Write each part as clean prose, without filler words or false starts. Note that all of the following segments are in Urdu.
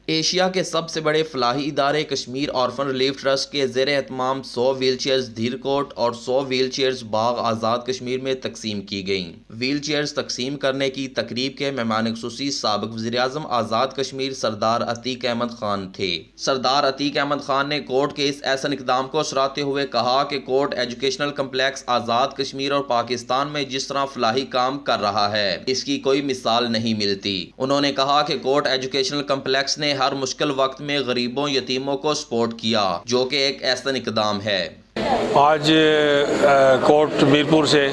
ایشیا کے سب سے بڑے فلاحی ادارے کشمیر آرفن ریلیف ٹرسٹ کے زیر اہتمام 100 ویل چیئرز دھیر کوٹ اور 100 ویل چیئرز باغ آزاد کشمیر میں تقسیم کی گئیں۔ ویل چیئرز تقسیم کرنے کی تقریب کے مہمان خصوصی سابق وزیراعظم آزاد کشمیر سردار عتیق احمد خان تھے۔ سردار عتیق احمد خان نے کوٹ کے اس احسن اقدام کو سراہتے ہوئے کہا کہ کوٹ ایجوکیشنل کمپلیکس آزاد کشمیر اور پاکستان میں جس طرح فلاحی کام کر رہا ہے اس کی کوئی مثال نہیں ملتی۔ انہوں نے کہا کہ کوٹ ایجوکیشنل کمپلیکس نے ہر مشکل وقت میں غریبوں یتیموں کو سپورٹ کیا، جو کہ ایک احسن اقدام ہے۔ آج کوٹ میرپور سے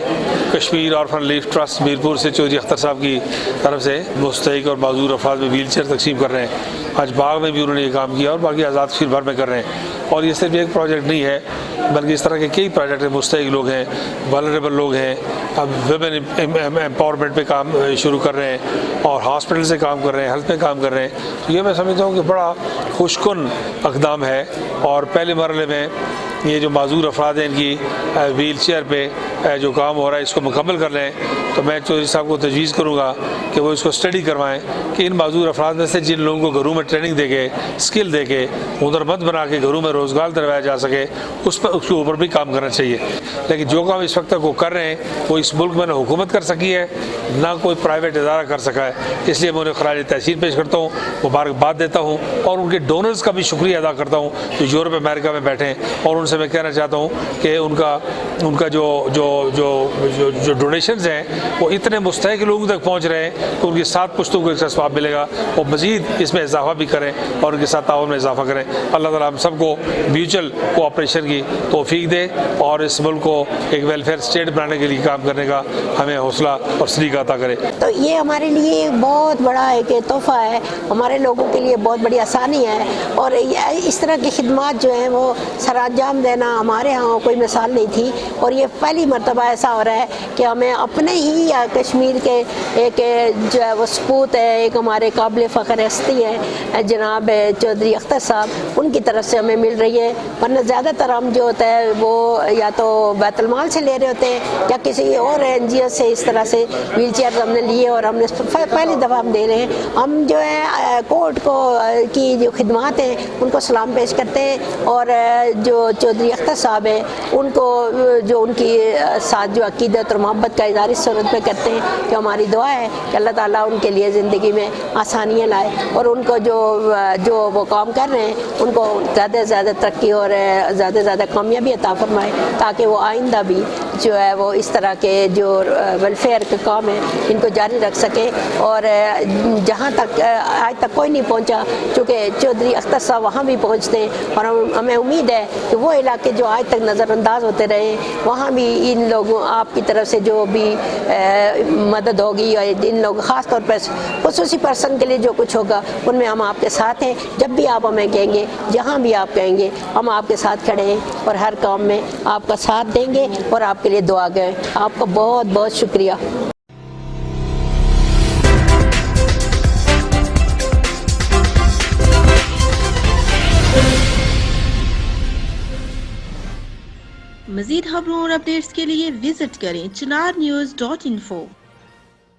Kashmir orphan relief trust Mirpur سے چودھری اختر صاحب کی طرف سے مستحق اور معذور افراد میں ویل چیئر تقسیم کر رہے ہیں۔ آج باغ میں بھی انہوں نے یہ کام کیا اور باقی آزاد کشمیر بھر میں کر رہے ہیں۔ اور یہ صرف ایک پروجیکٹ نہیں ہے بلکہ اس طرح کے کئی پروجیکٹ ہیں۔ مستحق لوگ ہیں، ولنریبل لوگ ہیں، اب ویمن امپاورمنٹ پہ کام شروع کر رہے ہیں اور ہاسپٹل سے کام کر رہے ہیں، ہیلتھ پہ کام کر رہے ہیں۔ تو یہ میں سمجھتا ہوں کہ بڑا خوش کن اقدام ہے۔ اور پہلے مرحلے میں یہ جو معذور افراد ہیں ان کی ویل چیئر پہ جو کام ہو رہا ہے اس کو مکمل کر لیں، تو میں چودھری صاحب کو تجویز کروں گا کہ وہ اس کو اسٹڈی کروائیں کہ ان معذور افراد میں سے جن لوگوں کو گھروں میں ٹریننگ دے کے اسکل دے کے ہنرمند بنا کے گھروں میں روزگار دلوایا جا سکے، اس کے اوپر بھی کام کرنا چاہیے۔ لیکن جو کام اس وقت تک وہ کر رہے ہیں وہ اس ملک میں نہ حکومت کر سکی ہے نہ کوئی پرائیویٹ ادارہ کر سکا ہے، اس لیے میں انہیں خراج تحسین پیش کرتا ہوں، مبارکباد دیتا ہوں اور ان کے ڈونرز کا بھی شکریہ ادا کرتا ہوں جو یورپ امریکہ میں بیٹھے ہیں۔ اور ان سے میں کہنا چاہتا ہوں کہ ان کا جو ڈونیشنز ہیں وہ اتنے مستحق لوگوں تک پہنچ رہے ہیں کہ ان کی 7 پشتوں کو ایک ثواب ملے گا۔ وہ مزید اس میں اضافہ بھی کریں اور ان کے ساتھ تعاون میں اضافہ کریں۔ اللہ تعالیٰ ہم سب کو میوچل کوآپریشن کی توفیق دے اور اس ملک کو ایک ویلفیئر اسٹیٹ بنانے کے لیے کام کرنے کا ہمیں حوصلہ اور سلیقہ عطا کرے۔ تو یہ ہمارے لیے بہت بڑا ایک تحفہ ہے، ہمارے لوگوں کے لیے بہت بڑی آسانی ہے۔ اور اس طرح کی خدمات جو ہیں وہ سر انجام دینا ہمارے ہاں کوئی مثال نہیں تھی، اور یہ پہلی مرتبہ ایسا ہو رہا ہے کہ ہمیں اپنے ہی کشمیر کے ایک جو ہے وہ سپوت ہے، ایک ہمارے قابل فخر ہستی ہے جناب چودھری اختر صاحب، ان کی طرف سے ہمیں مل رہی ہے۔ ورنہ زیادہ تر ہم جو ہوتا ہے وہ یا تو بیت المال سے لے رہے ہوتے ہیں یا کسی اور این جی او سے اس طرح سے ویل چیئر ہم نے لیے اور ہم نے پہلی دفعہ ہم دے رہے ہیں۔ ہم جو ہے کورٹ کو کی جو خدمات ہیں ان کو سلام پیش کرتے ہیں، اور جو چودھری اختر صاحب ہیں ان کو جو ان کی ساتھ جو عقیدت اور محبت کا اظہار اس صورت میں کرتے ہیں کہ ہماری دعا ہے کہ اللہ تعالیٰ ان کے لیے زندگی میں آسانیاں لائے اور ان کو جو وہ کام کر رہے ہیں ان کو زیادہ سے زیادہ ترقی اور زیادہ سے زیادہ کامیابی عطا فرمائے، تاکہ وہ آئندہ بھی جو ہے وہ اس طرح کے جو ویلفیئر کے کام ہیں ان کو جاری رکھ سکے۔ اور جہاں تک آج تک کوئی نہیں پہنچا، چونکہ چودھری اختر صاحب وہاں بھی پہنچتے ہیں، اور ہمیں امید ہے کہ وہ علاقے جو آج تک نظر انداز ہوتے رہے وہاں بھی ان لوگوں آپ کی طرف سے جو بھی مدد ہوگی، اور ان لوگ خاص طور پر خصوصی پرسن کے لیے جو کچھ ہوگا ان میں ہم آپ کے ساتھ ہیں۔ جب بھی آپ ہمیں کہیں گے، جہاں بھی آپ کہیں گے، ہم آپ کے ساتھ کھڑے ہیں اور ہر کام میں آپ کا ساتھ دیں گے اور آپ کے لیے دعا گئے۔ آپ کا بہت بہت شکریہ۔ مزید خبروں اور اپڈیٹس کے لیے وزٹ کریں ChinarNews.info۔